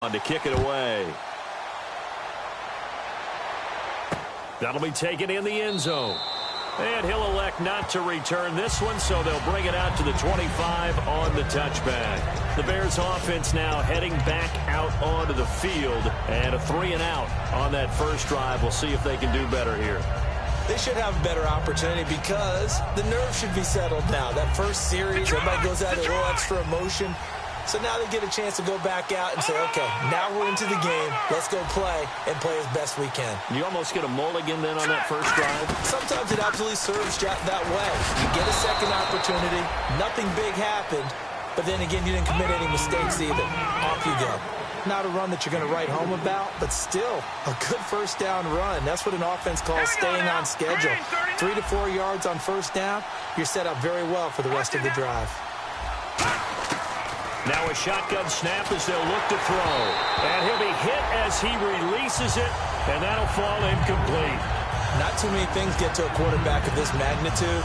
to kick it away. That'll be taken in the end zone. And he'll elect not to return this one, so they'll bring it out to the 25 on the touchback. The Bears offense now heading back out onto the field, and a 3-and-out on that first drive. We'll see if they can do better here. They should have a better opportunity because the nerves should be settled now. That first series, everybody goes out with a little extra emotion. So now they get a chance to go back out and say, okay, now we're into the game. Let's go play and play as best we can. You almost get a mulligan then on that first drive? Sometimes it absolutely serves that way. You get a second opportunity. Nothing big happened. But then again, you didn't commit any mistakes either. Off you go. Not a run that you're going to write home about, but still a good first down run. That's what an offense calls staying on schedule. 3 to 4 yards on first down. You're set up very well for the rest of the drive. Now a shotgun snap as they'll look to throw. And he'll be hit as he releases it, and that'll fall incomplete. Not too many things get to a quarterback of this magnitude,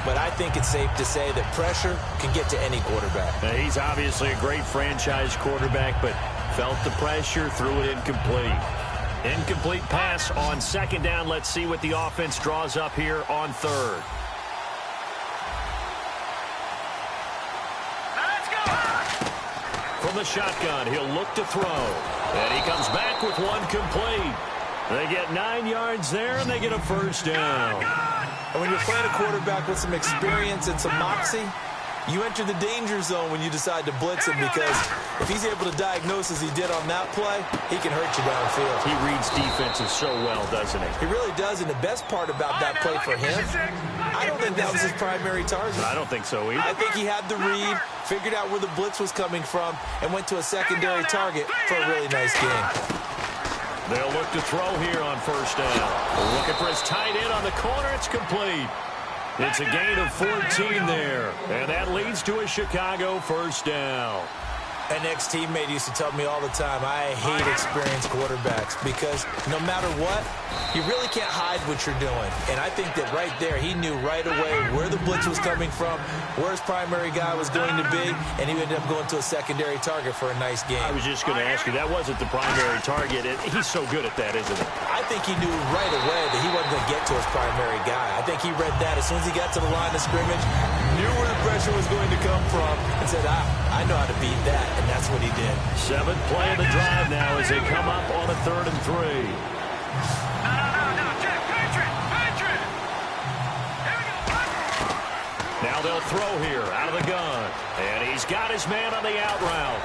but I think it's safe to say that pressure can get to any quarterback. Now, he's obviously a great franchise quarterback, but felt the pressure, threw it incomplete. Incomplete pass on second down. Let's see what the offense draws up here on third. From the shotgun, he'll look to throw. And he comes back with one complete. They get 9 yards there, and they get a first down. And when you're playing a quarterback with some experience and some moxie, you enter the danger zone when you decide to blitz him, because if he's able to diagnose as he did on that play, he can hurt you downfield. He reads defenses so well, doesn't he? He really does, and the best part about that play for him, I don't think that was his primary target. I don't think so either. I think he had the read, figured out where the blitz was coming from, and went to a secondary target for a really nice game. They'll look to throw here on first down. Looking for his tight end on the corner. It's complete. It's a gain of 14 there, and that leads to a Chicago first down. An ex-teammate used to tell me all the time, I hate experienced quarterbacks because no matter what, you really can't hide what you're doing. And I think that right there, he knew right away where the blitz was coming from, where his primary guy was going to be, and he ended up going to a secondary target for a nice game. I was just going to ask you, that wasn't the primary target, and he's so good at that, isn't he? I think he knew right away that he wasn't going to get to his primary guy. I think he read that as soon as he got to the line of scrimmage, knew where the pressure was going to come from, and said, I know how to beat that. And that's what he did. 7th play of the drive now as they come up on a 3rd and 3. Now they'll throw here out of the gun. And he's got his man on the out route.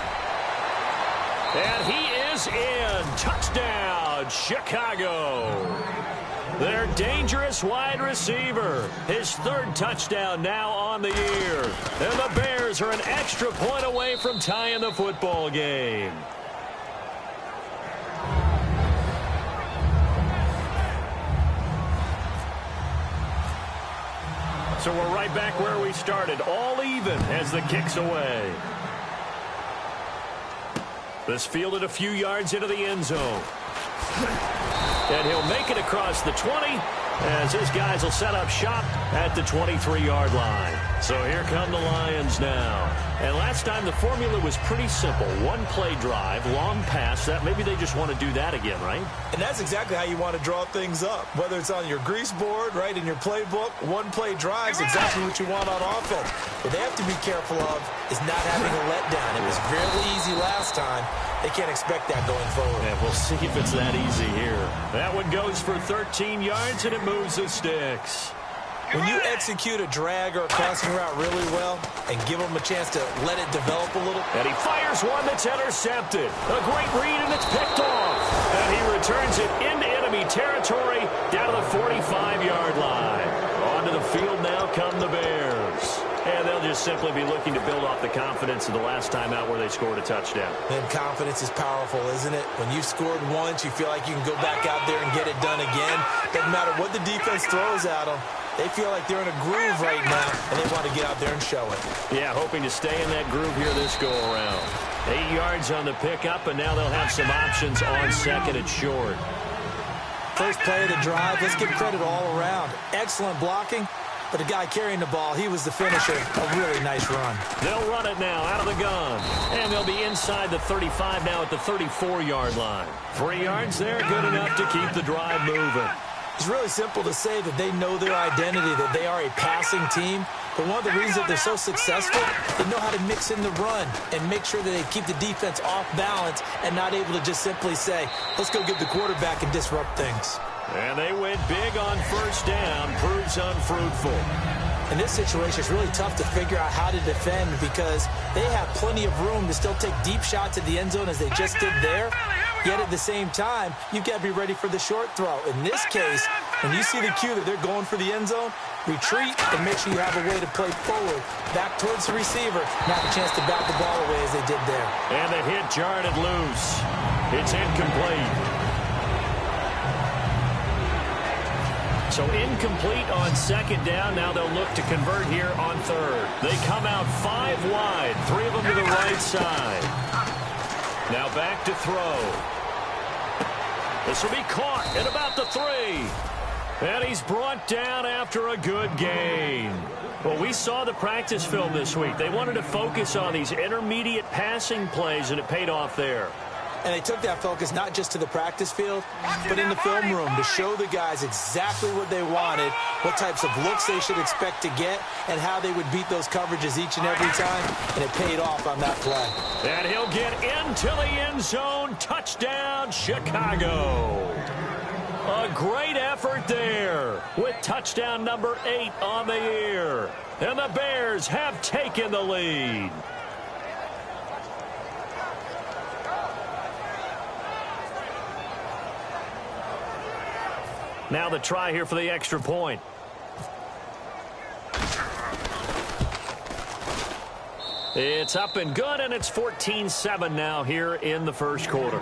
And he is in. Touchdown, Chicago. Their dangerous wide receiver. His 3rd touchdown now on the year. And the Bears are an extra point away from tying the football game. So we're right back where we started. All even as the kick's away. This fielded a few yards into the end zone. And he'll make it across the 20 as his guys will set up shop at the 23-yard line. So here come the Lions now. And last time the formula was pretty simple. One play drive, long pass. That maybe they just want to do that again, right? And that's exactly how you want to draw things up. Whether it's on your grease board, right, in your playbook, one play drive is exactly what you want on offense. What they have to be careful of is not having a letdown. It was really easy last time. They can't expect that going forward. Yeah, we'll see if it's that easy here. That one goes for 13 yards, and it moves the sticks. When you execute a drag or a crossing route really well and give them a chance to let it develop a little. And he fires one that's intercepted. A great read, and it's picked off. And he returns it into enemy territory down to the 45-yard line. Onto the field now come the Bears. And they'll just simply be looking to build off the confidence of the last time out where they scored a touchdown. And confidence is powerful, isn't it? When you've scored once, you feel like you can go back out there and get it done again. Doesn't matter what the defense throws at them. They feel like they're in a groove right now, and they want to get out there and show it. Yeah, hoping to stay in that groove here this go-around. 8 yards on the pickup, and now they'll have some options on second and short. 1st play of the drive, let's give credit all around. Excellent blocking, but the guy carrying the ball, he was the finisher. A really nice run. They'll run it now out of the gun. And they'll be inside the 35 now at the 34-yard line. 3 yards there, good enough to keep the drive moving. It's really simple to say that they know their identity, that they are a passing team. But one of the reasons that they're so successful, they know how to mix in the run and make sure that they keep the defense off balance and not able to just simply say, let's go get the quarterback and disrupt things. And they went big on first down, proves unfruitful. In this situation, it's really tough to figure out how to defend because they have plenty of room to still take deep shots at the end zone as they just did there. Yet at the same time, you've got to be ready for the short throw. In this case, when you see the cue that they're going for the end zone, retreat and make sure you have a way to play forward, back towards the receiver, and have a chance to bat the ball away as they did there. And the hit jarred it loose. It's incomplete. So incomplete on second down. Now they'll look to convert here on third. They come out 5 wide, 3 of them to the right side. Now back to throw. This will be caught at about the 3. And he's brought down after a good gain. Well, we saw the practice film this week. They wanted to focus on these intermediate passing plays, and it paid off there. And they took that focus not just to the practice field, but in the film room to show the guys exactly what they wanted, what types of looks they should expect to get, and how they would beat those coverages each and every time, and it paid off on that play. And he'll get into the end zone. Touchdown, Chicago. A great effort there with touchdown number 8 on the year. And the Bears have taken the lead. Now the try here for the extra point. It's up and good, and it's 14-7 now here in the first quarter.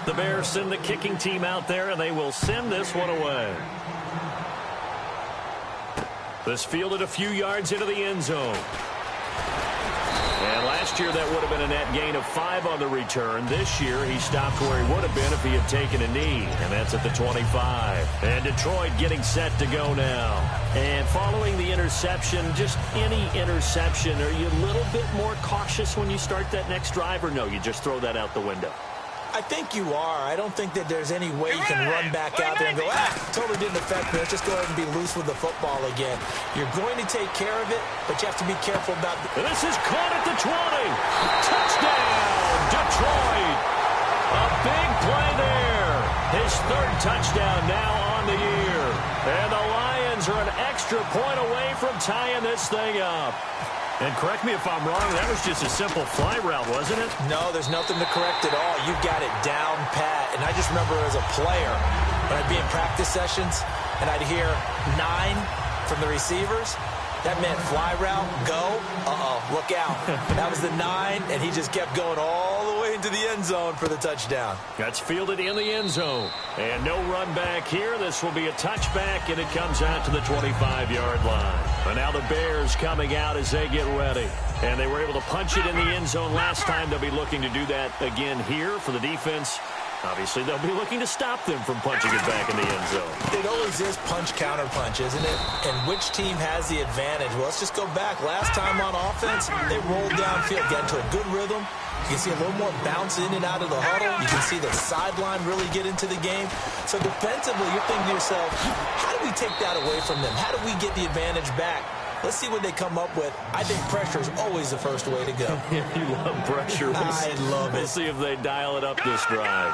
The Bears send the kicking team out there, and they will send this one away. This fielded a few yards into the end zone. And last year that would have been a net gain of 5 on the return. This year he stopped where he would have been if he had taken a knee, and that's at the 25. And Detroit getting set to go now. And following the interception, just any interception, are you a little bit more cautious when you start that next drive, or no, you just throw that out the window? I think you are. I don't think that there's any way you can run back out there and go, totally didn't affect me. Let's just go ahead and be loose with the football again. You're going to take care of it, but you have to be careful about and this is caught at the 20. Touchdown, Detroit. A big play there. His 3rd touchdown now on the year. And the Lions are an extra point away from tying this thing up. And correct me if I'm wrong, that was just a simple fly route, wasn't it? No, there's nothing to correct at all. You got it down pat. And I just remember as a player, when I'd be in practice sessions and I'd hear 9 from the receivers, that meant fly route, go, look out. That was the 9, and he just kept going all the way into the end zone for the touchdown. That's fielded in the end zone. And no run back here. This will be a touchback, and it comes out to the 25-yard line. And now the Bears coming out as they get ready. And they were able to punch it in the end zone last time. They'll be looking to do that again here for the defense. Obviously, they'll be looking to stop them from punching it back in the end zone. It always is punch-counter-punch, isn't it? And which team has the advantage? Well, let's just go back. Last time on offense, they rolled downfield, got into a good rhythm. You can see a little more bounce in and out of the huddle. You can see the sideline really get into the game. So defensively, you're thinking to yourself, how do we take that away from them? How do we get the advantage back? Let's see what they come up with. I think pressure is always the first way to go. You love pressure. I love it. We'll see if they dial it up this drive.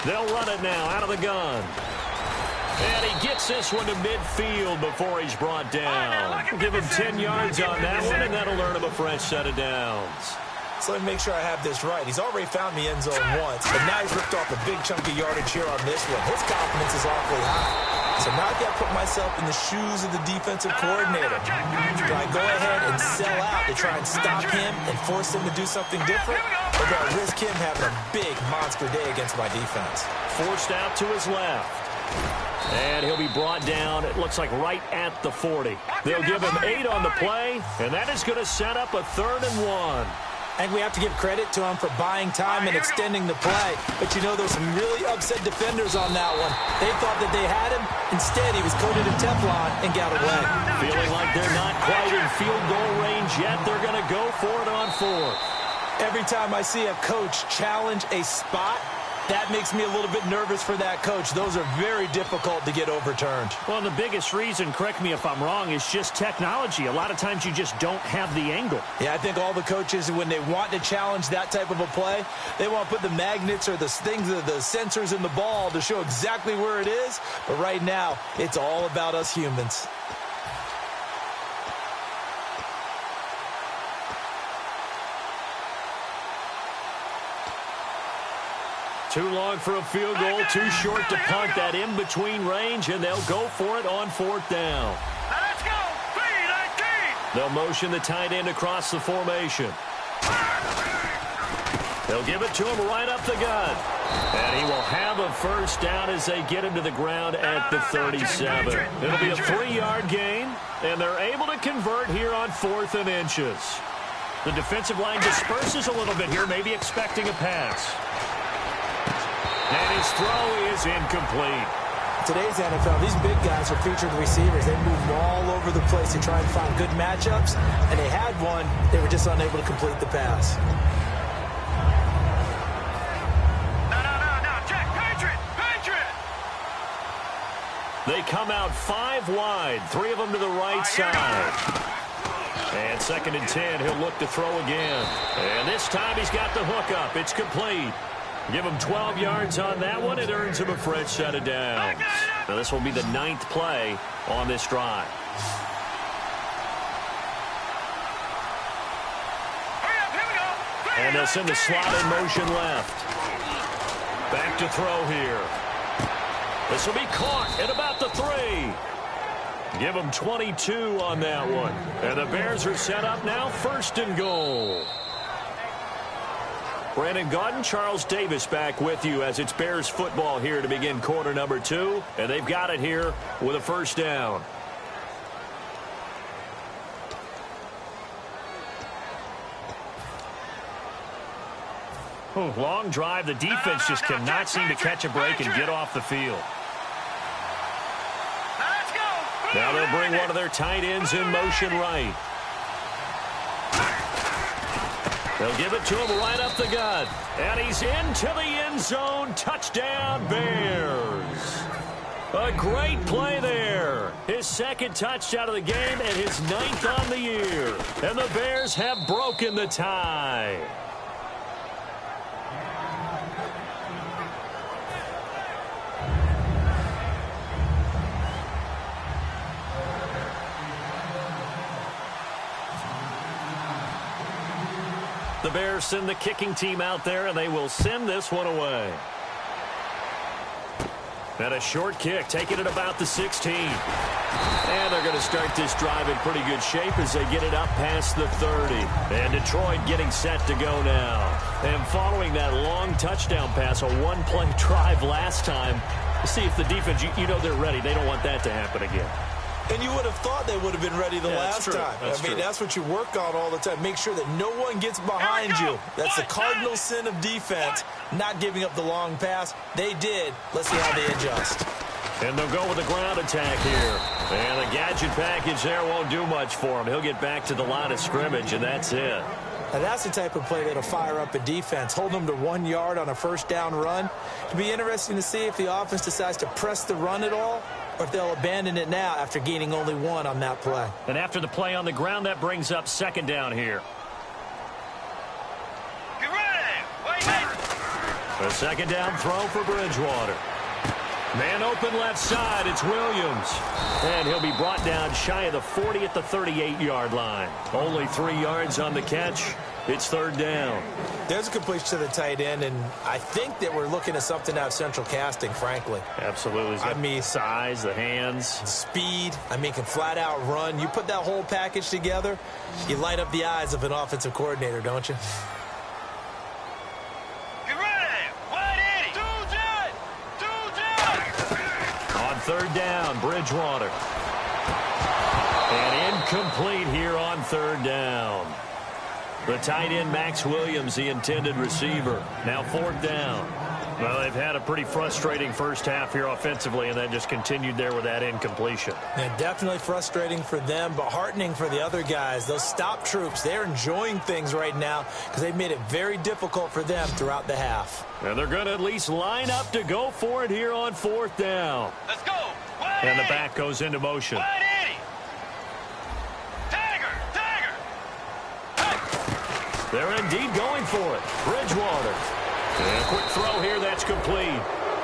They'll run it now out of the gun. And he gets this one to midfield before he's brought down. Give him 10 yards on that one, and that'll earn him a fresh set of downs. So let me make sure I have this right. He's already found the end zone once, but now he's ripped off a big chunk of yardage here on this one. His confidence is awfully high. So now I've got to put myself in the shoes of the defensive coordinator. Do I go ahead and sell out to try and stop him and force him to do something different? Or do I risk him having a big monster day against my defense? Forced out to his left. And he'll be brought down, it looks like right at the 40. They'll give him 8 on the play, and that is going to set up a 3rd and 1. And we have to give credit to him for buying time and extending the play. But, you know, there's some really upset defenders on that one. They thought that they had him. Instead, he was coated in Teflon and got away. Feeling like they're not quite in field goal range yet, they're going to go for it on 4th. Every time I see a coach challenge a spot, that makes me a little bit nervous for that coach. Those are very difficult to get overturned. Well, the biggest reason, correct me if I'm wrong, is just technology. A lot of times you just don't have the angle. Yeah, I think all the coaches, when they want to challenge that type of a play, they want to put the magnets or the things, the sensors in the ball to show exactly where it is. But right now, it's all about us humans. Too long for a field goal, too short to punt that in-between range, and they'll go for it on 4th down. Let's go! 3-19! They'll motion the tight end across the formation. They'll give it to him right up the gut. And he will have a 1st down as they get him to the ground at the 37. It'll be a 3-yard gain, and they're able to convert here on 4th and inches. The defensive line disperses a little bit here, maybe expecting a pass. And his throw is incomplete. Today's NFL, these big guys are featured receivers. They move all over the place to try and find good matchups, and they had one. They were just unable to complete the pass. No, check, Patriot! They come out 5 wide, 3 of them to the right side. And 2nd and 10, he'll look to throw again. And this time he's got the hook up. It's complete. Give him 12 yards on that one. It earns him a fresh set of downs. Now this will be the 9th play on this drive. And they'll send the slot in motion left. Back to throw here. This will be caught at about the 3. Give him 22 on that one. And the Bears are set up now, 1st and goal. Brandon Gaudin, Charles Davis back with you as it's Bears football here to begin quarter number 2. And they've got it here with a 1st down. Long drive. The defense just cannot seem to catch a break and get off the field. Now they'll bring one of their tight ends in motion right. They'll give it to him right up the gut. And he's into the end zone. Touchdown, Bears. A great play there. His 2nd touchdown of the game and his 9th on the year. And the Bears have broken the tie. The Bears send the kicking team out there, and they will send this one away. And a short kick, taking it about the 16. And they're going to start this drive in pretty good shape as they get it up past the 30. And Detroit getting set to go now. And following that long touchdown pass, a 1-play drive last time, see if the defense, you know they're ready. They don't want that to happen again. And you would have thought they would have been ready the last time. That's what you work on all the time. Make sure that no one gets behind you. That's the cardinal sin of defense, not giving up the long pass. They did. Let's see how they adjust. And they'll go with the ground attack here. And the gadget package there won't do much for him. He'll get back to the line of scrimmage, and that's it. Now that's the type of play that'll fire up a defense. Hold them to 1 yard on a 1st down run. It'll be interesting to see if the offense decides to press the run at all, or if they'll abandon it now after gaining only 1 on that play. And after the play on the ground, that brings up 2nd down here. Get ready! Wait, A 2nd down throw for Bridgewater. Man open left side, it's Williams. And he'll be brought down shy of the 40 at the 38-yard line. Only 3 yards on the catch. It's third down. There's a completion to the tight end, and I think that we're looking at something out of central casting, frankly. Absolutely. I mean, size, the hands. Speed. I mean, can flat out run. You put that whole package together, you light up the eyes of an offensive coordinator, don't you? Get ready. 180. On third down, Bridgewater. And incomplete here on third down. The tight end, Max Williams, the intended receiver. Now fourth down. Well, they've had a pretty frustrating first half here offensively, and that just continued there with that incompletion. Yeah, definitely frustrating for them, but heartening for the other guys. Those stop troops, they're enjoying things right now because they've made it very difficult for them throughout the half. And they're going to at least line up to go for it here on fourth down. Let's go. And the back goes into motion. 180. They're indeed going for it. Bridgewater. And a quick throw here, that's complete.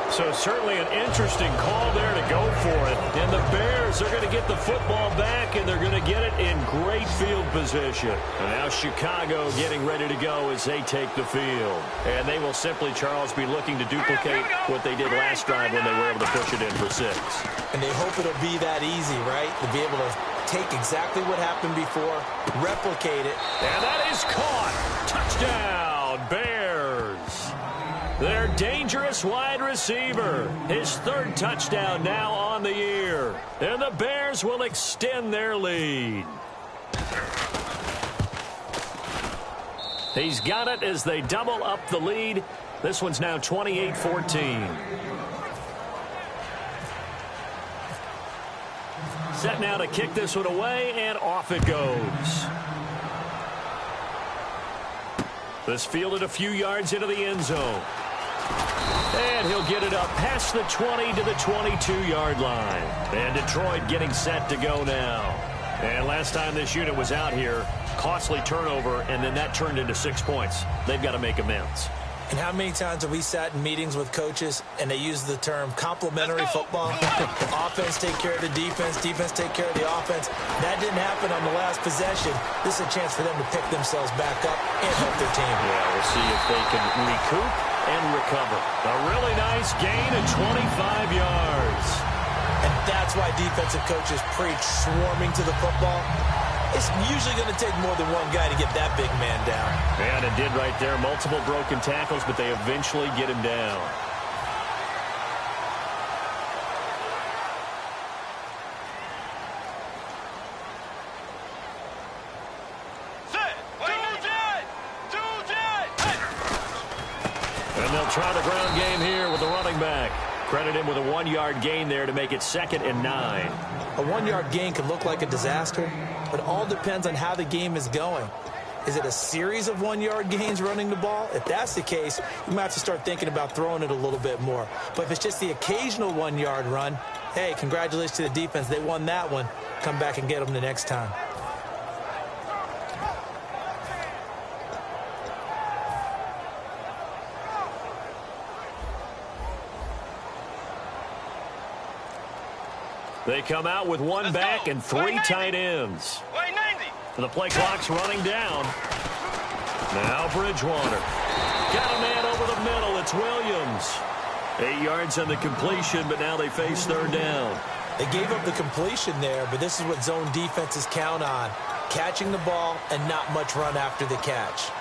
So certainly an interesting call there to go for it. And the Bears are going to get the football back, and they're going to get it in great field position. And now Chicago getting ready to go as they take the field. And they will simply, Charles, be looking to duplicate what they did last drive when they were able to push it in for 6. And they hope it'll be that easy, right? To be able to take exactly what happened before, replicate it. And that is caught. Touchdown, Bears. Their dangerous wide receiver. His third touchdown now on the year. And the Bears will extend their lead. He's got it as they double up the lead. This one's now 28-14. Set now to kick this one away, and off it goes. This fielded a few yards into the end zone. And he'll get it up past the 20 to the 22-yard line. And Detroit getting set to go now. And last time this unit was out here, costly turnover, and then that turned into 6 points. They've got to make amends. And how many times have we sat in meetings with coaches and they use the term complementary football? Offense take care of the defense, defense take care of the offense. That didn't happen on the last possession. This is a chance for them to pick themselves back up and help their team. Yeah, we'll see if they can recoup and recover. A really nice gain of 25 yards. And that's why defensive coaches preach swarming to the football. It's usually going to take more than one guy to get that big man down. And it did right there. Multiple broken tackles, but they eventually get him down. And they'll try the ground game here with the running back. Credit him with a 1-yard gain there to make it 2nd and 9. A 1-yard gain can look like a disaster, but it all depends on how the game is going. Is it a series of 1-yard gains running the ball? If that's the case, you might have to start thinking about throwing it a little bit more. But if it's just the occasional 1-yard run, hey, congratulations to the defense. They won that one. Come back and get them the next time. They come out with one back and 3 tight ends. The play clock's running down. Now Bridgewater. Got a man over the middle. It's Williams. 8 yards on the completion, but now they face third down. They gave up the completion there, but this is what zone defenses count on. Catching the ball and not much run after the catch.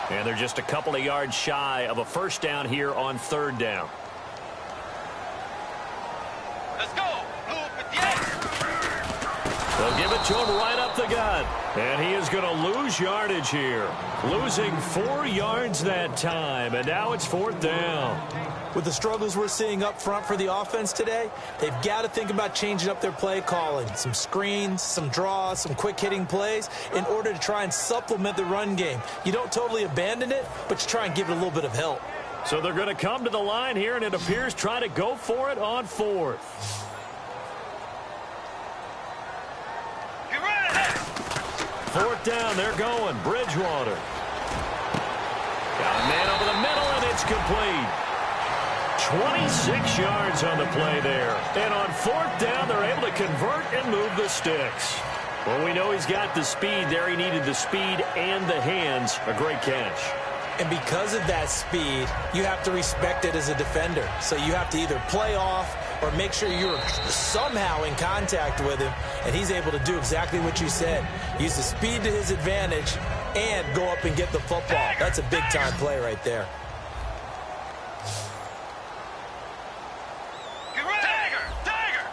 And they're just a couple of yards shy of a first down here on third down. Let's go. They'll give it to him right up the gut. And he is going to lose yardage here. Losing 4 yards that time. And now it's fourth down. With the struggles we're seeing up front for the offense today, they've got to think about changing up their play calling. Some screens, some draws, some quick-hitting plays in order to try and supplement the run game. You don't totally abandon it, but you try and give it a little bit of help. So they're going to come to the line here, and it appears try to go for it on fourth. Fourth down, they're going. Bridgewater. Got a man over the middle, and it's It's complete. 26 yards on the play there. And on fourth down, they're able to convert and move the sticks. Well, we know he's got the speed there. He needed the speed and the hands. A great catch. And because of that speed, you have to respect it as a defender. So you have to either play off or make sure you're somehow in contact with him, and he's able to do exactly what you said. Use the speed to his advantage and go up and get the football. That's a big-time play right there. Tiger!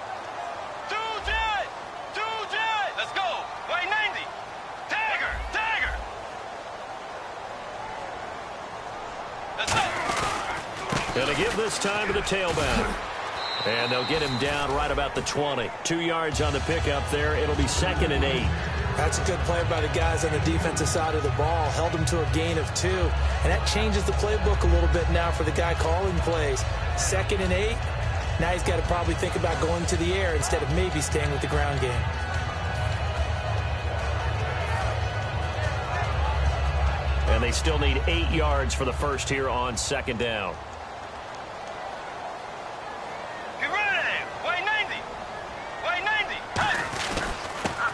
2 jet! 2 jet! Let's go! White 90! Tiger! Let's go! Gonna give this time to the tailback. And they'll get him down right about the 20. 2 yards on the pickup there. It'll be 2nd and 8. That's a good play by the guys on the defensive side of the ball. Held him to a gain of 2. And that changes the playbook a little bit now for the guy calling plays. 2nd and 8. Now he's got to probably think about going to the air instead of maybe staying with the ground game. And they still need 8 yards for the first here on 2nd down.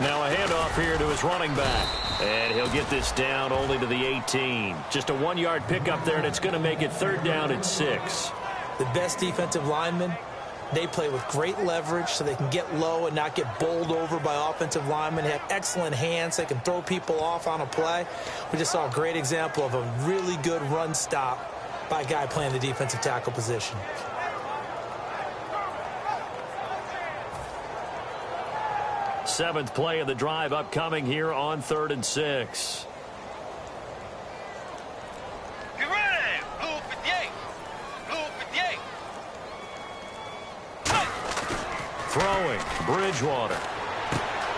Now a handoff here to his running back. And he'll get this down only to the 18. Just a 1-yard pickup there, and it's going to make it 3rd down at 6. The best defensive linemen, they play with great leverage so they can get low and not get bowled over by offensive linemen. They have excellent hands. They can throw people off on a play. We just saw a great example of a really good run stop by a guy playing the defensive tackle position. Seventh play of the drive upcoming here on 3rd and 6. Get ready! Blue 58! Blue 58! Throwing, Bridgewater.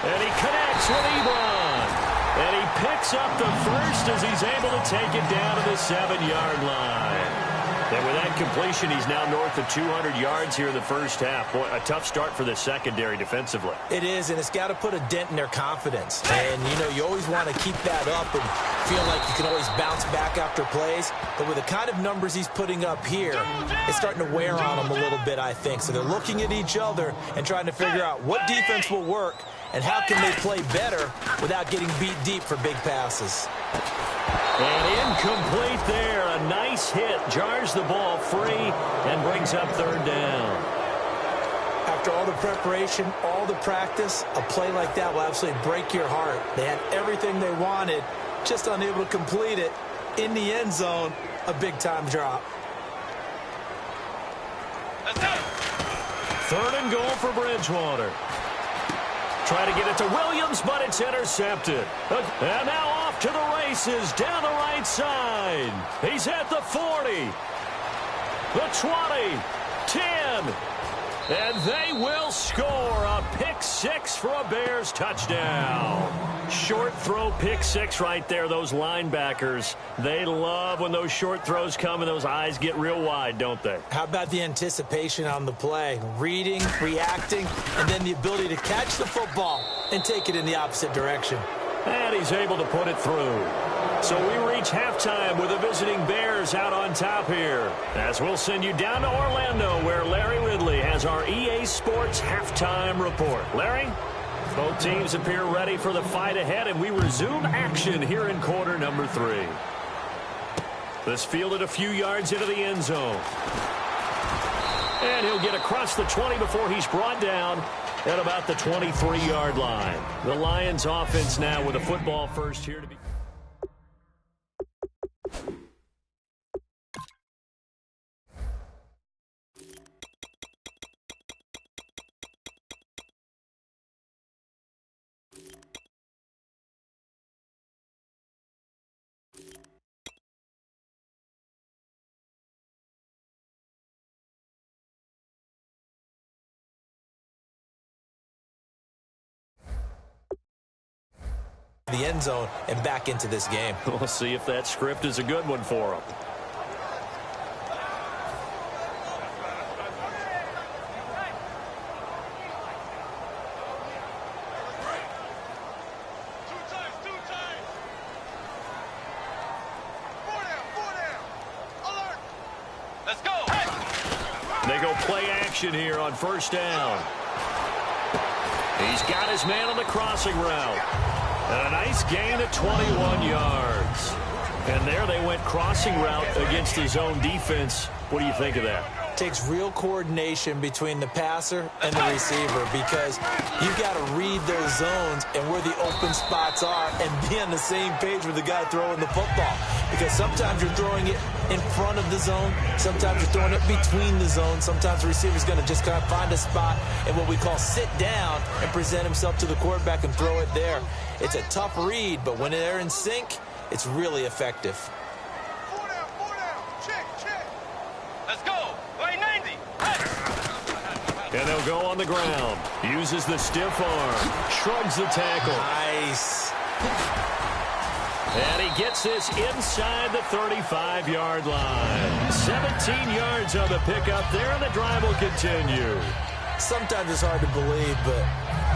And he connects with Ebron. And he picks up the first as he's able to take it down to the 7-yard line. And with that completion, he's now north of 200 yards here in the first half. Boy, a tough start for the secondary defensively. It is, and it's got to put a dent in their confidence. And, you know, you always want to keep that up and feel like you can always bounce back after plays. But with the kind of numbers he's putting up here, it's starting to wear on them a little bit, I think. So they're looking at each other and trying to figure out what defense will work and how can they play better without getting beat deep for big passes. And incomplete there. A nice hit. Jars the ball free and brings up 3rd down. After all the preparation, all the practice, a play like that will absolutely break your heart. They had everything they wanted, just unable to complete it. In the end zone, a big-time drop. Let's go! 3rd and goal for Bridgewater. Try to get it to Williams, but it's intercepted. And now off to the races down the right side. He's at the 40, the 20, 10, and they will score a pick 6 for a Bears touchdown. Short throw pick 6 right there. Those linebackers, they love when those short throws come and those eyes get real wide, don't they? How about the anticipation on the play? Reading, reacting, and then the ability to catch the football and take it in the opposite direction. And he's able to put it through. So we reach halftime with the visiting Bears out on top here. As we'll send you down to Orlando where Larry Ridley has our EA Sports halftime report. Larry? Both teams appear ready for the fight ahead, and we resume action here in quarter number 3. This fielded a few yards into the end zone. And he'll get across the 20 before he's brought down at about the 23-yard line. The Lions offense now with a football first here to be. The end zone and back into this game. We'll see if that script is a good one for him. play action here on first down. He's got his man on the crossing route. And a nice gain of 21 yards. And there they went crossing route against his own defense. What do you think of that? Takes real coordination between the passer and the receiver, because you've got to read those zones and where the open spots are and be on the same page with the guy throwing the football. Because sometimes you're throwing it in front of the zone. Sometimes you're throwing it between the zones. Sometimes the receiver's going to just kind of find a spot and what we call sit down and present himself to the quarterback and throw it there. It's a tough read, but when they're in sync, it's really effective. Let's go. Line 90. And they'll go on the ground. Uses the stiff arm. Shrugs the tackle. Nice. And he gets this inside the 35-yard line. 17 yards on the pickup there, and the drive will continue. Sometimes it's hard to believe, but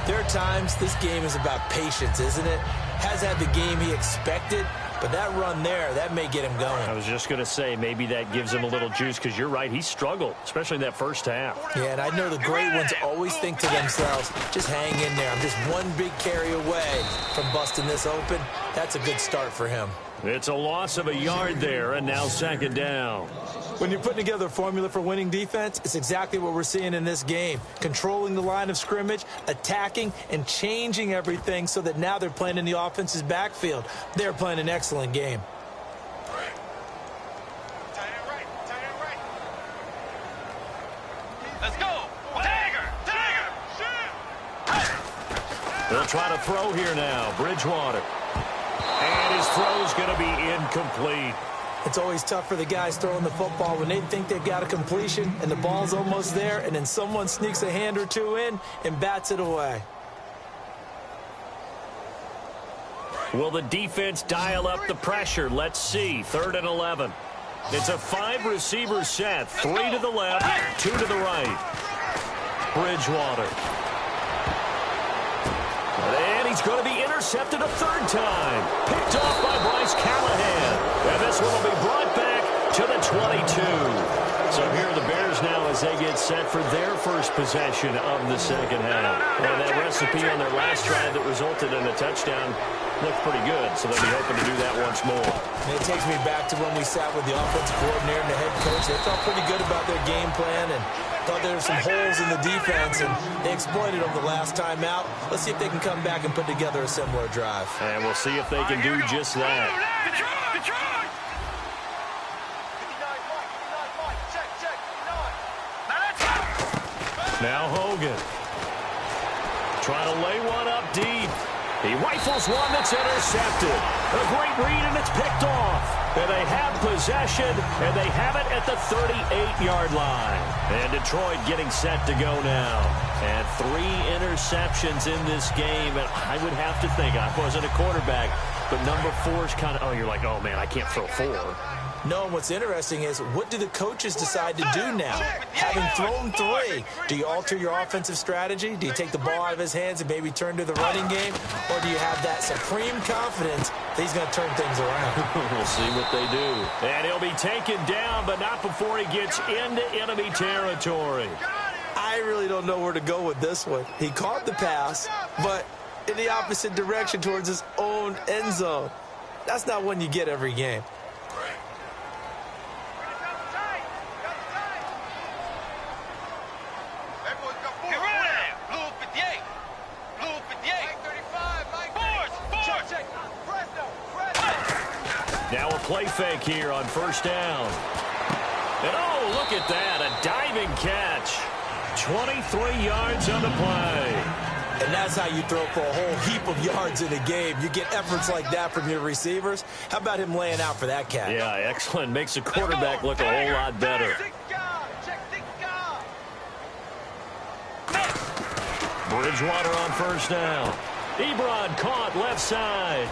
there are times this game is about patience, isn't it? Has had the game he expected, but that run there, that may get him going. I was just going to say, maybe that gives him a little juice, because you're right, he struggled, especially in that first half. Yeah, and I know the great ones always think to themselves, just hang in there. I'm just one big carry away from busting this open. That's a good start for him. It's a loss of a yard there, and now second down. When you're putting together a formula for winning defense, it's exactly what we're seeing in this game. Controlling the line of scrimmage, attacking, and changing everything so that now they're playing in the offense's backfield. They're playing an excellent game. Let's go. Tiger. They'll try to throw here now. Bridgewater. And his throw's going to be incomplete. It's always tough for the guys throwing the football when they think they've got a completion and the ball's almost there, and then someone sneaks a hand or two in and bats it away. Will the defense dial up the pressure? Let's see. 3rd and 11. It's a 5-receiver set. 3 to the left, 2 to the right. Bridgewater. And he's going to be intercepted a 3rd time. Picked off by Bryce Callahan. And this one will be brought back to the 22. So here are the Bears now as they get set for their first possession of the second half. And that recipe on their last drive that resulted in a touchdown looked pretty good, so they'll be hoping to do that once more. And it takes me back to when we sat with the offensive coordinator and the head coach. They felt pretty good about their game plan and thought there were some holes in the defense, and they exploited them the last time out. Let's see if they can come back and put together a similar drive. And we'll see if they can do just that. Now Hogan. Trying to lay one up deep. He rifles one that's intercepted. A great read, and it's picked off. And they have possession, and they have it at the 38-yard line. And Detroit getting set to go now. And 3 interceptions in this game. And I would have to think, I wasn't a quarterback, but number 4 is kind of, oh, you're like, oh, man, I can't throw 4. No, what's interesting is, what do the coaches decide to do now? Having thrown 3, do you alter your offensive strategy? Do you take the ball out of his hands and maybe turn to the running game? Or do you have that supreme confidence that he's going to turn things around? We'll see what they do. And he'll be taken down, but not before he gets into enemy territory. I really don't know where to go with this one. He caught the pass, but in the opposite direction towards his own end zone. That's not one you get every game. Now a play fake here on first down. And oh, look at that, a diving catch. 23 yards on the play. And that's how you throw for a whole heap of yards in a game. You get efforts like that from your receivers. How about him laying out for that catch? Yeah, excellent. Makes the quarterback look a whole lot better. Bridgewater on first down. Ebron caught left side.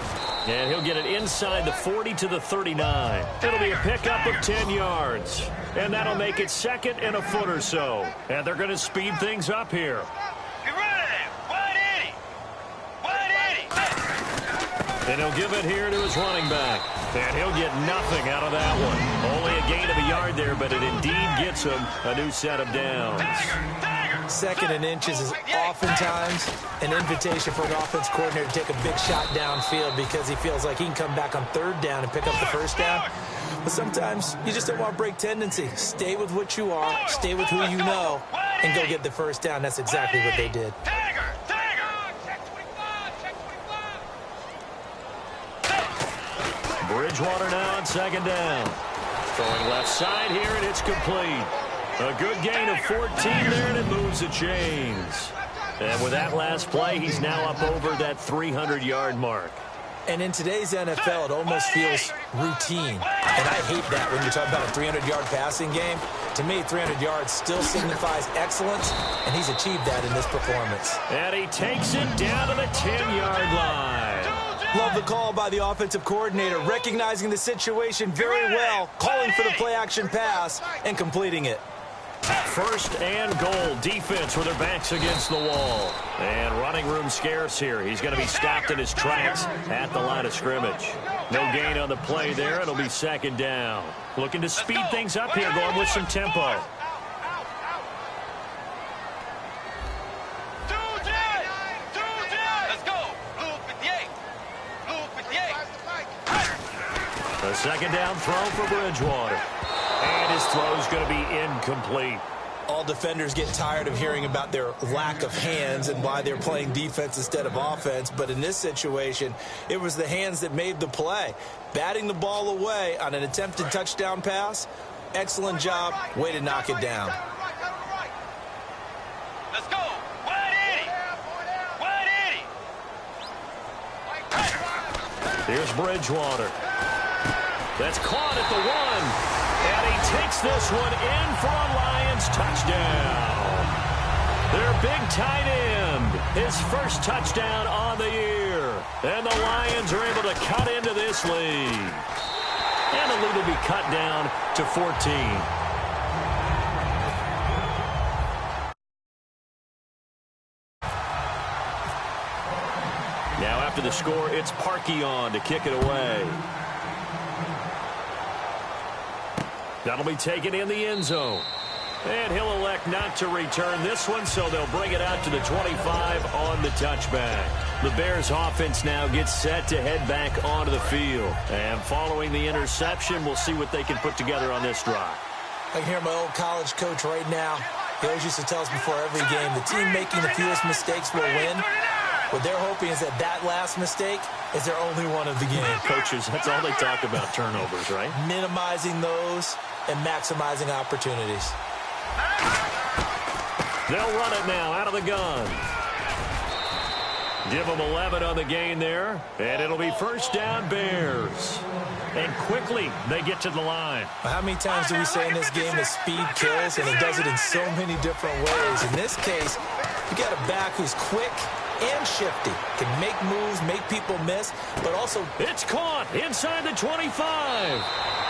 And he'll get it inside the 40 to the 39. It'll be a pickup of 10 yards. And that'll make it 2nd and a foot or so. And they're going to speed things up here. And he'll give it here to his running back. And he'll get nothing out of that one. Only a gain of a yard there, but it indeed gets him a new set of downs. Second and inches is oftentimes an invitation for an offense coordinator to take a big shot downfield because he feels like he can come back on third down and pick up the first down. But sometimes you just don't want to break tendency. Stay with what you are, stay with who you know, and go get the first down. That's exactly what they did. Bridgewater now on second down. Throwing left side here, and it's complete. A good gain of 14 there, and it moves the chains. And with that last play, he's now up over that 300-yard mark. And in today's NFL, it almost feels routine. And I hate that when you're talking about a 300-yard passing game. To me, 300 yards still signifies excellence, and he's achieved that in this performance. And he takes it down to the 10-yard line. Love the call by the offensive coordinator, recognizing the situation very well, calling for the play-action pass, and completing it. First and goal. Defense with their backs against the wall. And running room scarce here. He's going to be stopped in his tracks at the line of scrimmage. No gain on the play there. It'll be second down. Looking to speed things up here, going with some tempo. A second down throw for Bridgewater. And his throw is going to be incomplete. All defenders get tired of hearing about their lack of hands and why they're playing defense instead of offense. But in this situation, it was the hands that made the play. Batting the ball away on an attempted touchdown pass. Excellent job. Way to knock it down. Let's go. Wide Eddie. Here's Bridgewater. That's caught at the 1. And he takes this one in for a Lions touchdown. Their big tight end, his first touchdown on the year. And the Lions are able to cut into this lead. And the lead will be cut down to 14. Now after the score, it's Parkey on to kick it away. That'll be taken in the end zone. And he'll elect not to return this one, so they'll bring it out to the 25 on the touchback. The Bears offense now gets set to head back onto the field. And following the interception, we'll see what they can put together on this drive. I can hear my old college coach right now. He always used to tell us before every game, the team making the fewest mistakes will win. What they're hoping is that last mistake is their only one of the game. Coaches, that's all they talk about, turnovers, right? Minimizing those and maximizing opportunities. They'll run it now out of the gun. Give them 11 on the gain there, and it'll be first down Bears. And quickly, they get to the line. How many times do we say in this game that speed kills, and it does it in so many different ways? In this case, you got a back who's quick and shifty, can make moves, make people miss, but also... It's caught inside the 25.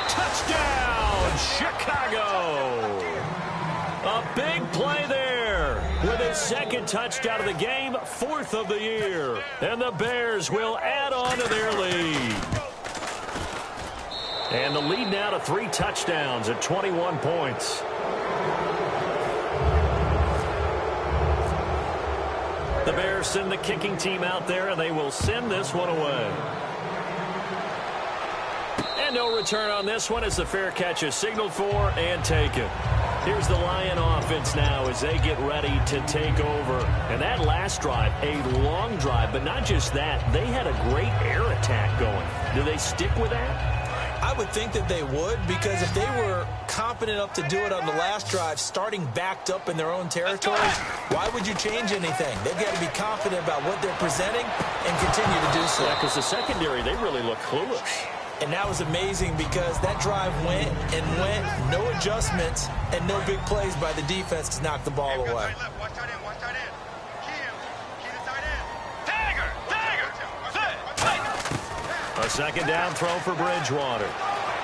Touchdown, Chicago. A big play there with his second touchdown of the game, 4th of the year. And the Bears will add on to their lead. And the lead now to 3 touchdowns at 21 points. The Bears send the kicking team out there, and they will send this one away. And no return on this one as the fair catch is signaled for and taken. Here's the Lion offense now as they get ready to take over. And that last drive, a long drive, but not just that. They had a great air attack going. Do they stick with that? I would think that they would, because if they were competent enough to do it on the last drive, starting backed up in their own territory, why would you change anything? They've got to be confident about what they're presenting and continue to do so. Yeah, because the secondary, they really look clueless. And that was amazing because that drive went and went, no adjustments, and no big plays by the defense to knock the ball away. A second down throw for Bridgewater.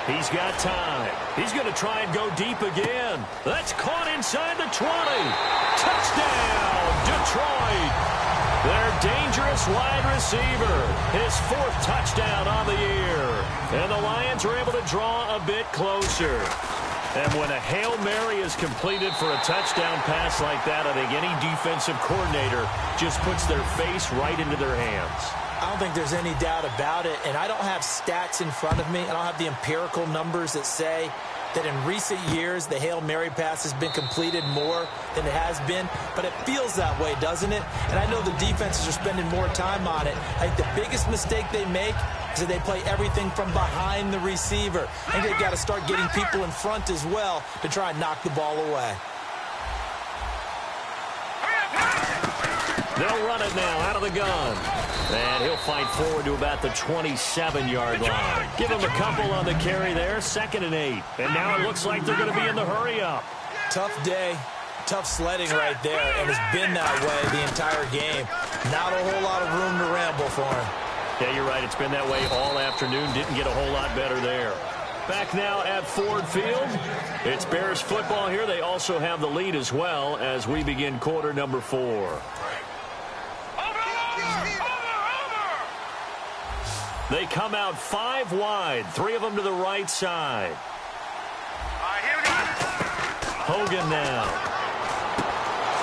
He's got time. He's going to try and go deep again. That's caught inside the 20. Touchdown, Detroit. Their dangerous wide receiver His 4th touchdown on the year. And the Lions are able to draw a bit closer. And when a Hail Mary is completed for a touchdown pass like that, I think any defensive coordinator just puts their face right into their hands. I don't think there's any doubt about it, and I don't have stats in front of me. I don't have the empirical numbers that say that in recent years the Hail Mary pass has been completed more than it has been, but it feels that way, doesn't it? And I know the defenses are spending more time on it. I think the biggest mistake they make is that they play everything from behind the receiver. I think they've got to start getting people in front as well to try and knock the ball away. They'll run it now out of the gun. And he'll fight forward to about the 27-yard line. Give him a couple on the carry there, 2nd and 8. And now it looks like they're going to be in the hurry-up. Tough day, tough sledding right there, and it's been that way the entire game. Not a whole lot of room to ramble for him. Yeah, you're right. It's been that way all afternoon. Didn't get a whole lot better there. Back now at Ford Field. It's Bears football here. They also have the lead as well as we begin quarter number 4. They come out 5 wide, 3 of them to the right side. Hogan now.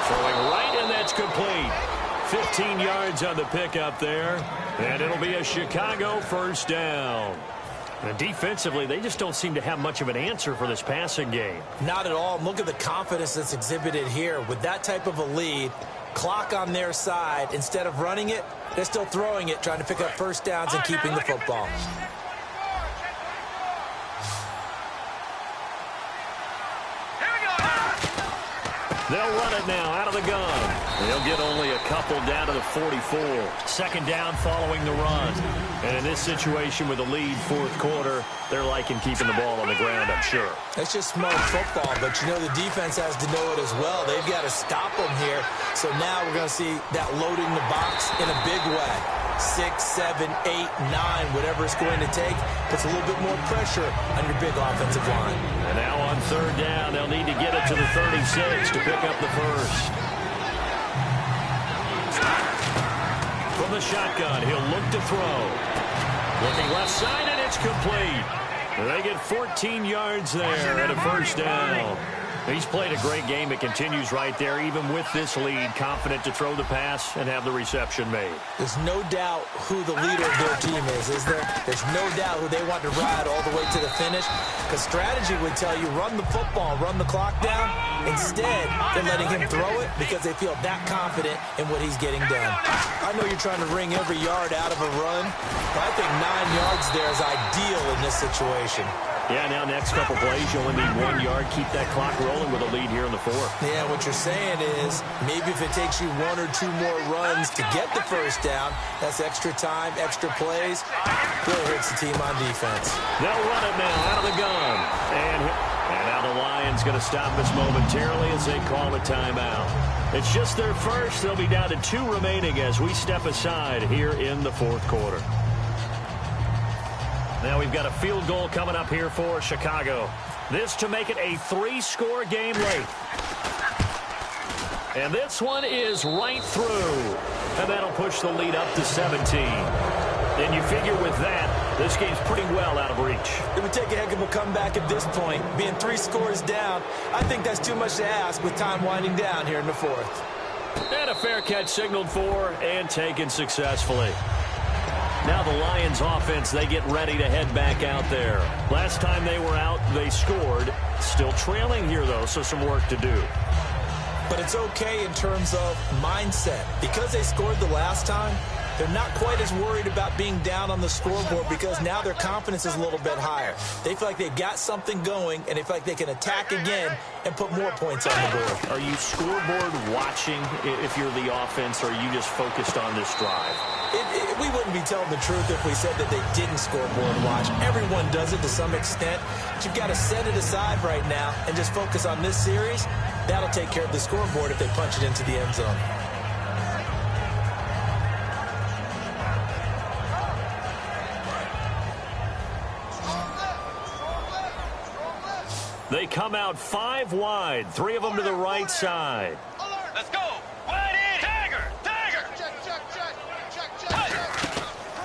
Throwing right, and that's complete. 15 yards on the pickup there, and it'll be a Chicago 1st down. And defensively, they just don't seem to have much of an answer for this passing game. Not at all. Look at the confidence that's exhibited here. With that type of a lead, clock on their side, instead of running it, they're still throwing it, trying to pick up 1st downs and keeping the football. They'll run it now out of the gun. They'll get only a couple down to the 44. 2nd down following the run. And in this situation with the lead 4th quarter, they're liking keeping the ball on the ground, I'm sure. It's just smart football, but you know the defense has to know it as well. They've got to stop them here. So now we're going to see that loading the box in a big way. 6, 7, 8, 9, whatever it's going to take, puts a little bit more pressure on your big offensive line. And now on 3rd down, they'll need to get it to the 36 to pick up the 1st. From the shotgun, he'll look to throw. Looking left side, and it's complete. They get 14 yards there at a 1st down. He's played a great game. It continues right there, even with this lead, confident to throw the pass and have the reception made. There's no doubt who the leader of their team is there? There's no doubt who they want to ride all the way to the finish. Because strategy would tell you, run the football, run the clock down. Instead, they're letting him throw it because they feel that confident in what he's getting done. I know you're trying to wring every yard out of a run, but I think 9 yards there is ideal in this situation. Yeah, now next couple plays, you only need 1 yard. Keep that clock rolling with a lead here in the 4th. Yeah, what you're saying is maybe if it takes you 1 or 2 more runs to get the 1st down, that's extra time, extra plays. Really hurts the team on defense. They'll run it now out of the gun. And now the Lions going to stop this momentarily as they call a timeout. It's just their first. They'll be down to 2 remaining as we step aside here in the 4th quarter. Now we've got a field goal coming up here for Chicago. This to make it a 3-score game late. And this one is right through. And that'll push the lead up to 17. And you figure with that, this game's pretty well out of reach. It would take a heck of a comeback at this point. Being 3 scores down, I think that's too much to ask with time winding down here in the 4th. And a fair catch signaled for and taken successfully. Now the Lions offense, they get ready to head back out there. Last time they were out, they scored. Still trailing here, though, so some work to do. But it's okay in terms of mindset. Because they scored the last time, they're not quite as worried about being down on the scoreboard because now their confidence is a little bit higher. They feel like they've got something going, and they feel like they can attack again and put more points on the board. Are you scoreboard watching if you're the offense, or are you just focused on this drive? We wouldn't be telling the truth if we said that they didn't scoreboard watch. Everyone does it to some extent. But you've got to set it aside right now and just focus on this series. That'll take care of the scoreboard if they punch it into the end zone. They come out 5 wide, 3 of them to the right side. Let's go. Wide in. Tiger. Tiger.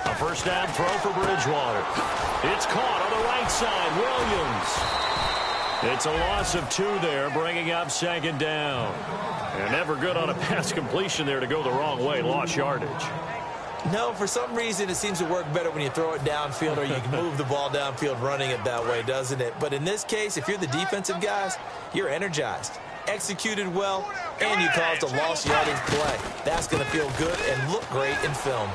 A first down throw for Bridgewater. It's caught on the right side. Williams. It's a loss of 2 there, bringing up second down. And never good on a pass completion there to go the wrong way. Lost yardage. No, for some reason, it seems to work better when you throw it downfield or you can move the ball downfield running it that way, doesn't it? But in this case, if you're the defensive guys, you're energized, executed well, and you caused a lost yardage play. That's going to feel good and look great in film.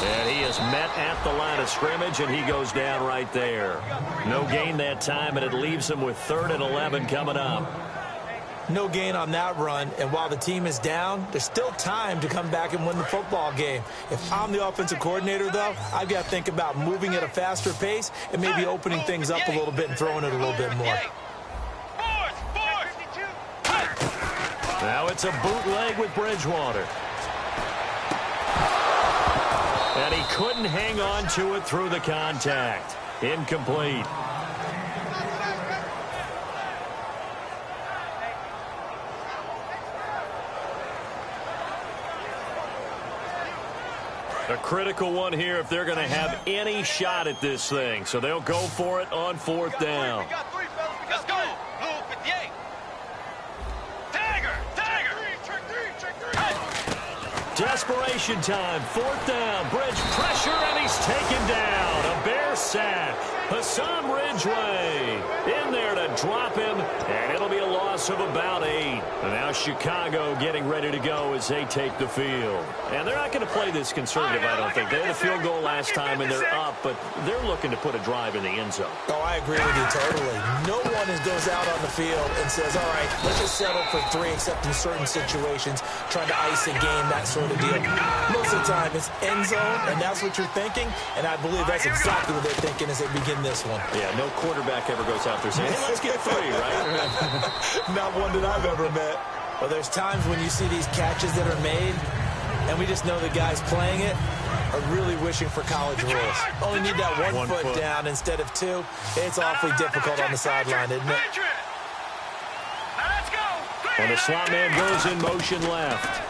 And he is met at the line of scrimmage, and he goes down right there. No gain that time, and it leaves him with 3rd and 11 coming up. No gain on that run, and while the team is down, there's still time to come back and win the football game. If I'm the offensive coordinator, though, I've got to think about moving at a faster pace and maybe opening things up a little bit and throwing it a little bit more. Now it's a bootleg with Bridgewater. And he couldn't hang on to it through the contact. Incomplete. A critical one here if they're going to have any shot at this thing. So they'll go for it on 4th down. Let's go. Blue 58. Tiger. Desperation time. 4th down. Bridge pressure, and he's taken down. A Bear sack. Hassan Ridgeway in there to drop him, and it'll be a loss of about 8. And now Chicago getting ready to go as they take the field. And they're not going to play this conservative, I don't think. They had a field goal last time, and they're up, but they're looking to put a drive in the end zone. Oh, I agree with you totally. No one goes out on the field and says, all right, let's just settle for 3, except in certain situations, trying to ice a game, that sort of deal. Most of the time, it's end zone, and that's what you're thinking, and I believe that's exactly what they're thinking as they begin this one. Yeah, no quarterback ever goes out there saying, hey, let's get 3, right? Not one that I've ever met. Well, there's times when you see these catches that are made, and we just know the guys playing it are really wishing for college rules. Only need that one foot down instead of 2. It's awfully difficult on the sideline, isn't it? And the slot man goes in motion left.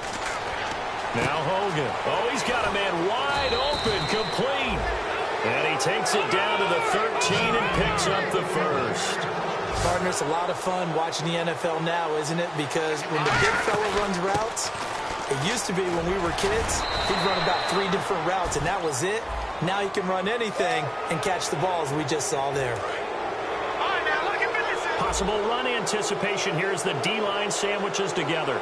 Now Hogan. Oh, he's got a man wide open, complete. And he takes it down to the 13 and picks up the first. Partner, it's a lot of fun watching the NFL now, isn't it? Because when the big fella runs routes, it used to be when we were kids, he'd run about 3 different routes, and that was it. Now he can run anything and catch the balls we just saw there. Possible run anticipation here as the D-line sandwiches together.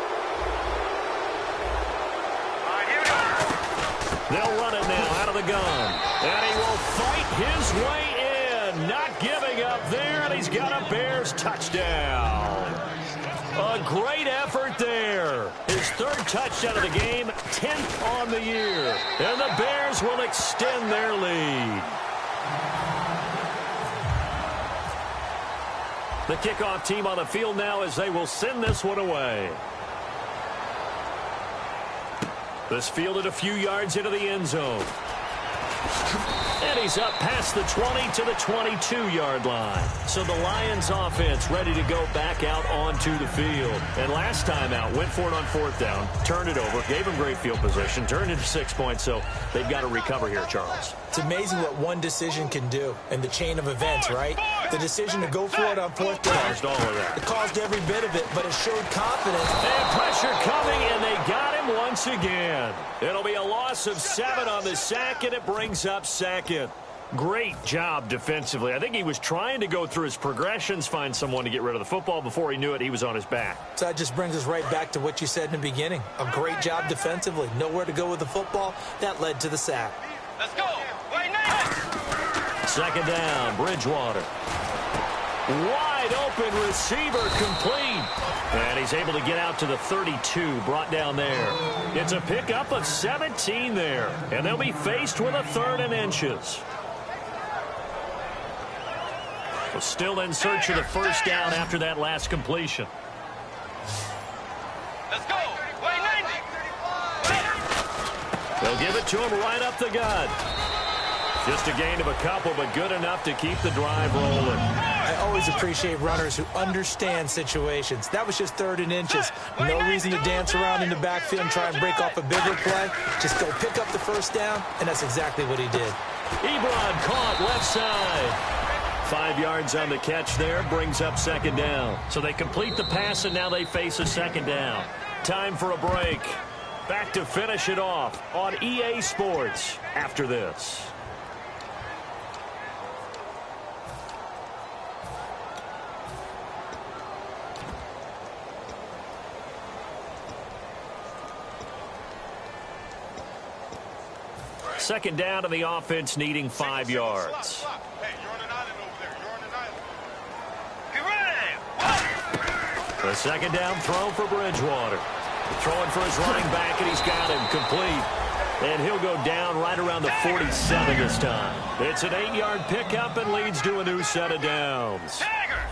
They'll run it now out of the gun. And he will fight his way in. Not giving up there, and he's got a Bears touchdown. A great effort there. His 3rd touchdown of the game, 10th on the year. And the Bears will extend their lead. The kickoff team on the field now as they will send this one away. This fielded a few yards into the end zone. And he's up past the 20 to the 22-yard line. So the Lions offense ready to go back out onto the field. And last time out, went for it on 4th down, turned it over, gave him great field position, turned into 6 points, so they've got to recover here, Charles. It's amazing what one decision can do in the chain of events, right? The decision to go for it on 4th down. Caused all of that. It caused every bit of it, but it showed confidence. And pressure coming, and they got him once again. It'll be a loss of 7 on the sack, and it brings up 2nd. Great job defensively. I think he was trying to go through his progressions, find someone to get rid of the football. Before he knew it, he was on his back. So that just brings us right back to what you said in the beginning. A great job defensively. Nowhere to go with the football. That led to the sack. Let's go. Right now. 2nd down, Bridgewater. Wide open receiver, complete. And he's able to get out to the 32, brought down there. It's a pickup of 17 there. And they'll be faced with a 3rd and inches. Still in search of the first down after that last completion. Let's go. Right 90. They'll give it to him right up the gut. Just a gain of a couple, but good enough to keep the drive rolling. I always appreciate runners who understand situations. That was just 3rd and inches. No reason to dance around in the backfield and try and break off a bigger play. Just go pick up the first down, and that's exactly what he did. Ebron caught left side. 5 yards on the catch there, brings up 2nd down. So they complete the pass, and now they face a 2nd down. Time for a break. Back to finish it off on EA Sports after this. Second down to the offense, needing 5 yards. Hey, you're on an island over there. You're on an island. Get ready. The second down throw for Bridgewater. Throwing for his running back, and he's got him complete. And he'll go down right around the 47 this time. It's an 8-yard pickup and leads to a new set of downs.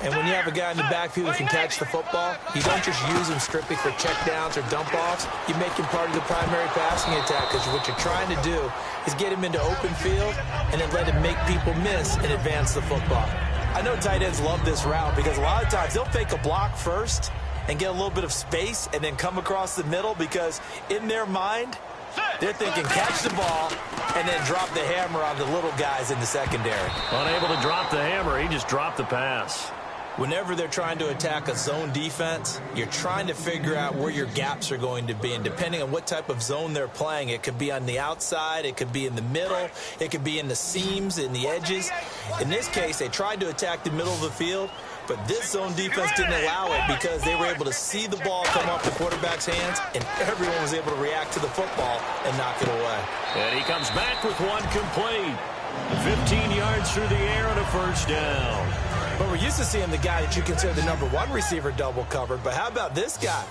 And when you have a guy in the backfield who can catch the football, you don't just use him strictly for checkdowns or dump-offs. You make him part of the primary passing attack, because what you're trying to do is get him into open field and then let him make people miss and advance the football. I know tight ends love this route because a lot of times they'll fake a block first and get a little bit of space and then come across the middle, because in their mind, they're thinking catch the ball and then drop the hammer on the little guys in the secondary. Unable to drop the hammer, he just dropped the pass. Whenever they're trying to attack a zone defense, you're trying to figure out where your gaps are going to be. And depending on what type of zone they're playing, it could be on the outside, it could be in the middle, it could be in the seams, in the edges. In this case, they tried to attack the middle of the field, but this zone defense didn't allow it because they were able to see the ball come off the quarterback's hands, and everyone was able to react to the football and knock it away. And he comes back with one complete. 15 yards through the air and a first down. But we're used to seeing the guy that you consider the #1 receiver double covered. But how about this guy?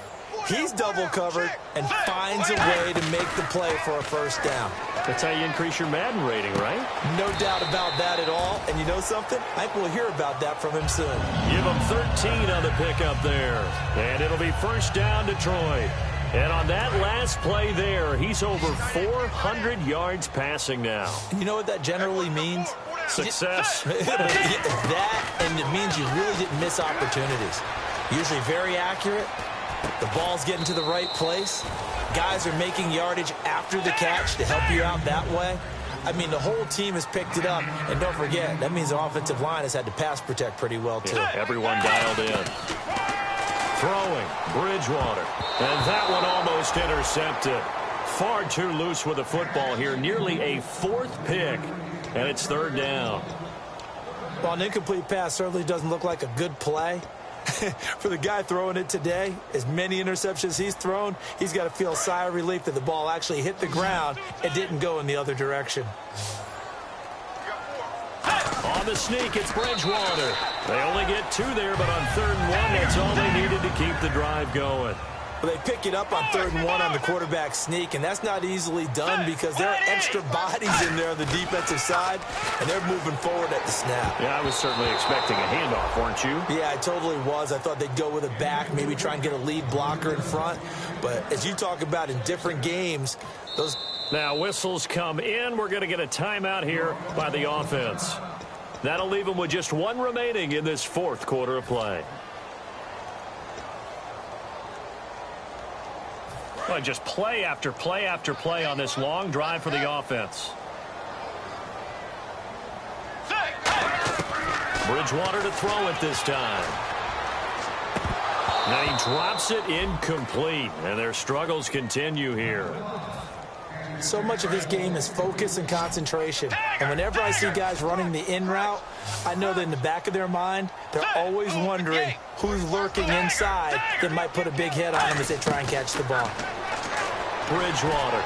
He's double covered and finds a way to make the play for a first down. That's how you increase your Madden rating, right? No doubt about that at all. And you know something? I think we'll hear about that from him soon. Give him 13 on the pickup there. And it'll be first down Detroit. And on that last play there, he's over 400 yards passing now. And you know what that generally means? Success. That, and it means you really didn't miss opportunities. Usually very accurate. The ball's getting to the right place. Guys are making yardage after the catch to help you out that way. I mean, the whole team has picked it up. And don't forget, that means the offensive line has had to pass protect pretty well, too. Yeah, everyone dialed in. Throwing, Bridgewater. And that one almost intercepted. Far too loose with the football here. Nearly a 4th pick. And it's 3rd down. Well, an incomplete pass certainly doesn't look like a good play. For the guy throwing it today, as many interceptions he's thrown, he's got to feel a sigh of relief that the ball actually hit the ground and didn't go in the other direction. On the sneak, it's Bridgewater. They only get 2 there, but on 3rd and 1, that's all they needed to keep the drive going. Well, they pick it up on 3rd and 1 on the quarterback sneak, and that's not easily done because there are extra bodies in there on the defensive side, and they're moving forward at the snap. Yeah, I was certainly expecting a handoff, weren't you? Yeah, I totally was. I thought they'd go with a back, maybe try and get a lead blocker in front. But as you talk about in different games, those... Now, whistles come in. We're going to get a timeout here by the offense. That'll leave them with just 1 remaining in this 4th quarter of play. Well, just play after play after play on this long drive for the offense. Bridgewater to throw it this time. Now he drops it incomplete, and their struggles continue here. So much of this game is focus and concentration. And whenever I see guys running the in route, I know that in the back of their mind, they're always wondering who's lurking inside that might put a big hit on them as they try and catch the ball. Bridgewater.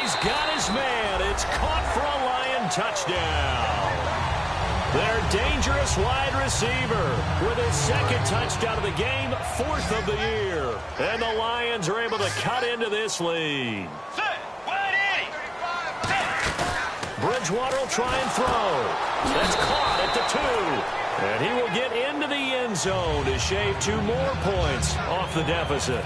He's got his man. It's caught for a Lion touchdown. Their dangerous wide receiver with his 2nd touchdown of the game, 4th of the year. And the Lions are able to cut into this lead. Bridgewater will try and throw. That's caught at the 2. And he will get into the end zone to shave 2 more points off the deficit.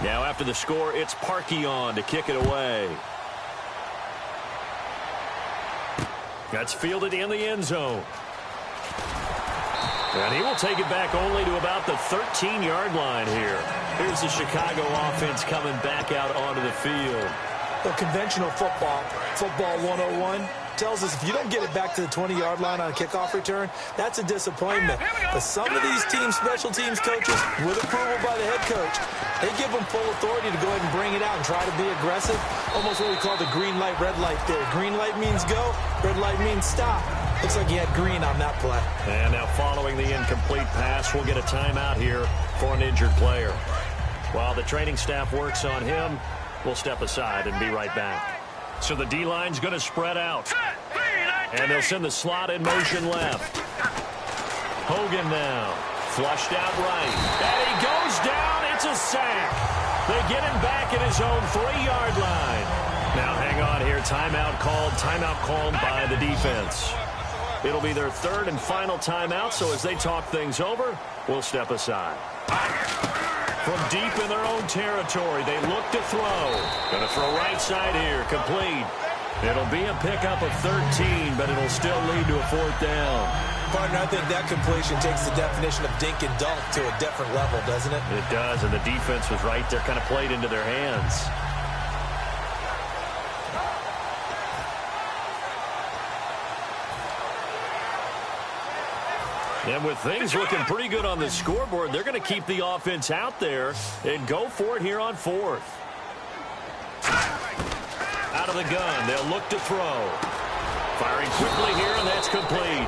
Now after the score, it's Parkey on to kick it away. That's fielded in the end zone. And he will take it back only to about the 13-yard line here. Here's the Chicago offense coming back out onto the field. The conventional football 101, tells us if you don't get it back to the 20-yard line on a kickoff return, that's a disappointment. But some of these special teams coaches, with approval by the head coach, they give them full authority to go ahead and bring it out and try to be aggressive. Almost what we call the green light, red light theory. Green light means go, red light means stop. Looks like he had green on that play. And now following the incomplete pass, we'll get a timeout here for an injured player. While the training staff works on him, we'll step aside and be right back. So the D-line's going to spread out. And they'll send the slot in motion left. Hogan now. Flushed out right. And he goes down. It's a sack. They get him back at his own 3-yard line. Now hang on here. Timeout called by the defense. It'll be their third and final timeout, so as they talk things over, we'll step aside. From deep in their own territory, they look to throw. Going to throw right side here, complete. It'll be a pickup of 13, but it'll still lead to a 4th down. Partner, I think that completion takes the definition of dink and dunk to a different level, doesn't it? It does, and the defense was right there, kind of played into their hands. And with things looking pretty good on the scoreboard, they're going to keep the offense out there and go for it here on 4th. Out of the gun, they'll look to throw. Firing quickly here, and that's complete.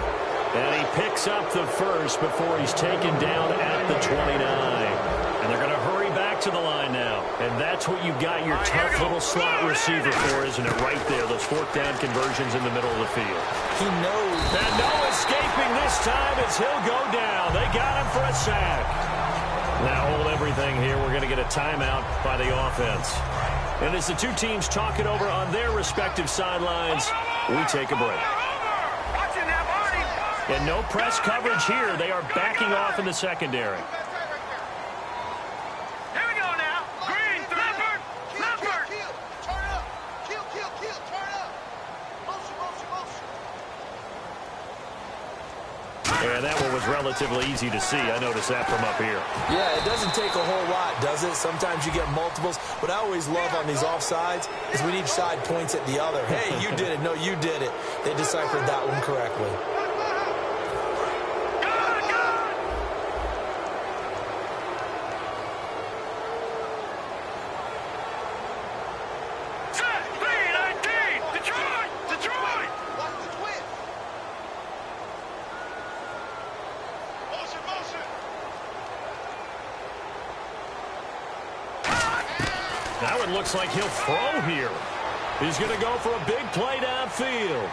And he picks up the first before he's taken down at the 29. And they're going to hurry back to the line now. And that's what you've got your tough little slot receiver for, isn't it? Right there, those 4th down conversions in the middle of the field. He knows. And no escaping this time as he'll go down. They got him for a sack. Now hold everything here. We're going to get a timeout by the offense. And as the two teams talk it over on their respective sidelines, we take a break. And no press coverage here. They are backing off in the secondary. And that one was relatively easy to see. I noticed that from up here. Yeah, it doesn't take a whole lot, does it? Sometimes you get multiples. What I always love on these offsides is when each side points at the other. Hey, you did it. No, you did it. They deciphered that one correctly. Now it looks like he'll throw here. He's going to go for a big play downfield.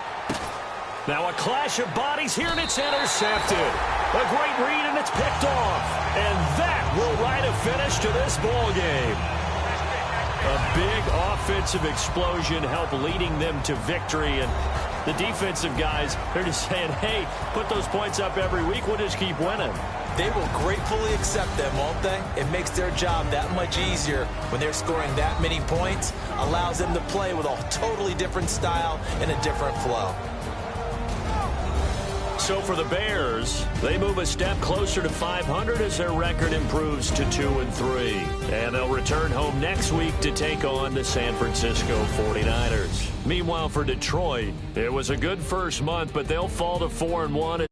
Now a clash of bodies here, and it's intercepted. A great read, and it's picked off. And that will write a finish to this ball game. A big offensive explosion helped leading them to victory. And the defensive guys, they're just saying, hey, put those points up every week. We'll just keep winning. They will gratefully accept them, won't they? It makes their job that much easier when they're scoring that many points. Allows them to play with a totally different style and a different flow. So for the Bears, they move a step closer to 500 as their record improves to 2-3. And they'll return home next week to take on the San Francisco 49ers. Meanwhile, for Detroit, it was a good first month, but they'll fall to 4-1.